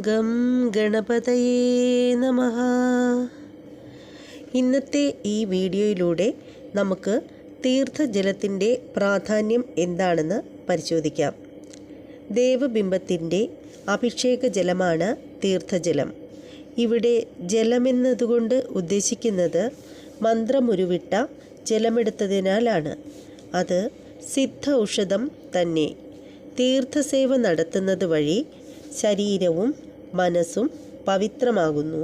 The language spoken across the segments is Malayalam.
ഗം ഗണപതയേ നമഃ. ഇന്നത്തെ ഈ വീഡിയോയിലൂടെ നമുക്ക് തീർത്ഥജലത്തിൻ്റെ പ്രാധാന്യം എന്താണെന്ന് പരിശോധിക്കാം. ദേവബിംബത്തിൻ്റെ അഭിഷേക ജലമാണ് തീർത്ഥജലം. ഇവിടെ ജലമെന്നതുകൊണ്ട് ഉദ്ദേശിക്കുന്നത് മന്ത്രമുരുവിട്ട ജലമെടുത്തതിനാലാണ്. അത് സിദ്ധ ഔഷധം തന്നെ. തീർത്ഥസേവ നടത്തുന്നത് വഴി ശരീരവും മനസ്സും പവിത്രമാകുന്നു.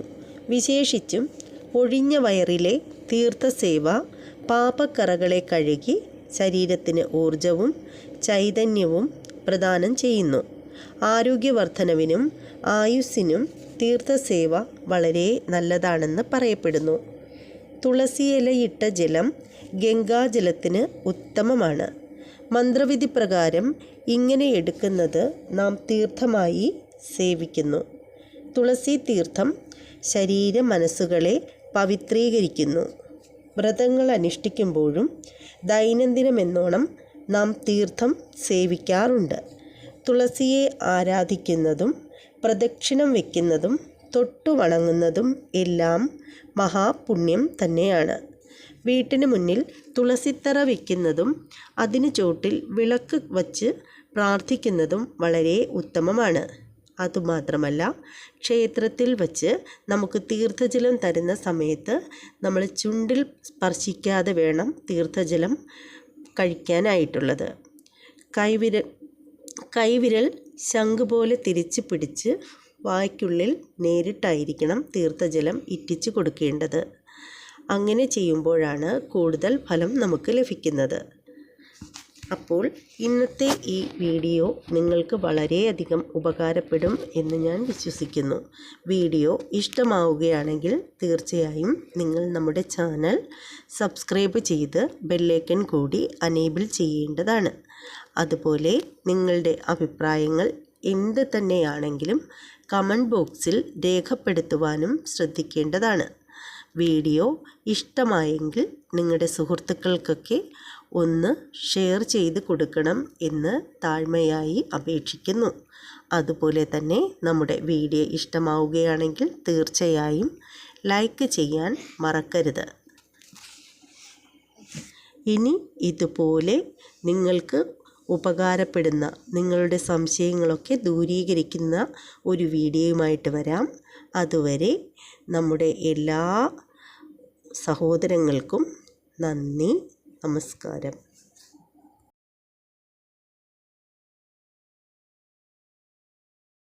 വിശേഷിച്ചും ഒഴിഞ്ഞ വയറിലെ തീർത്ഥസേവ പാപക്കറകളെ കഴുകി ശരീരത്തിന് ഊർജവും ചൈതന്യവും പ്രദാനം ചെയ്യുന്നു. ആരോഗ്യവർദ്ധനവിനും ആയുസ്സിനും തീർത്ഥസേവ വളരെ നല്ലതാണെന്ന് പറയപ്പെടുന്നു. തുളസിയിലയിട്ട ജലം ഗംഗാജലത്തിന് ഉത്തമമാണ്. മന്ത്രവിധി പ്രകാരം ഇങ്ങനെ എടുക്കുന്നത് നാം തീർത്ഥമായി സേവിക്കുന്നു. തുളസി തീർത്ഥം ശരീര മനസ്സുകളെ പവിത്രീകരിക്കുന്നു. വ്രതങ്ങൾ അനുഷ്ഠിക്കുമ്പോഴും ദൈനംദിനമെന്നോണം നാം തീർത്ഥം സേവിക്കാറുണ്ട്. തുളസിയെ ആരാധിക്കുന്നതും പ്രദക്ഷിണം വയ്ക്കുന്നതും തൊട്ടു വണങ്ങുന്നതും എല്ലാം മഹാപുണ്യം തന്നെയാണ്. വീട്ടിന് മുന്നിൽ തുളസിത്തറ വയ്ക്കുന്നതും അതിന് ചോട്ടിൽ വിളക്ക് വച്ച് പ്രാർത്ഥിക്കുന്നതും വളരെ ഉത്തമമാണ്. അതുമാത്രമല്ല, ക്ഷേത്രത്തിൽ വച്ച് നമുക്ക് തീർത്ഥജലം തരുന്ന സമയത്ത് നമ്മൾ ചുണ്ടിൽ സ്പർശിക്കാതെ വേണം തീർത്ഥജലം കഴിക്കാനായിട്ടുള്ളത്. കൈവിരൽ ശംഖ് പോലെ തിരിച്ച് പിടിച്ച് വായ്ക്കുള്ളിൽ നേരിട്ടായിരിക്കണം തീർത്ഥജലം ഇറ്റിച്ചു കൊടുക്കേണ്ടത്. അങ്ങനെ ചെയ്യുമ്പോഴാണ് കൂടുതൽ ഫലം നമുക്ക് ലഭിക്കുന്നത്. അപ്പോൾ ഇന്നത്തെ ഈ വീഡിയോ നിങ്ങൾക്ക് വളരെയധികം ഉപകാരപ്പെടും എന്ന് ഞാൻ വിശ്വസിക്കുന്നു. വീഡിയോ ഇഷ്ടമാവുകയാണെങ്കിൽ തീർച്ചയായും നിങ്ങൾ നമ്മുടെ ചാനൽ സബ്സ്ക്രൈബ് ചെയ്ത് ബെല്ലൈക്കൺ കൂടി അനേബിൾ ചെയ്യേണ്ടതാണ്. അതുപോലെ നിങ്ങളുടെ അഭിപ്രായങ്ങൾ എന്ത് തന്നെയാണെങ്കിലും കമൻറ്റ് ബോക്സിൽ രേഖപ്പെടുത്തുവാനും ശ്രദ്ധിക്കേണ്ടതാണ്. വീഡിയോ ഇഷ്ടമായെങ്കിൽ നിങ്ങളുടെ സുഹൃത്തുക്കൾക്കൊക്കെ ഒന്ന് ഷെയർ ചെയ്ത് കൊടുക്കണം എന്ന് താഴ്മയായി അപേക്ഷിക്കുന്നു. അതുപോലെ തന്നെ നമ്മുടെ വീഡിയോ ഇഷ്ടമാവുകയാണെങ്കിൽ തീർച്ചയായും ലൈക്ക് ചെയ്യാൻ മറക്കരുത്. ഇനി ഇതുപോലെ നിങ്ങൾക്ക് ഉപകാരപ്പെടുന്ന നിങ്ങളുടെ സംശയങ്ങളൊക്കെ ദൂരീകരിക്കുന്ന ഒരു വീഡിയോയുമായിട്ട് വരാം. അതുവരെ നമ്മുടെ എല്ലാ സഹോദരങ്ങൾക്കും നന്ദി, നമസ്കാരം.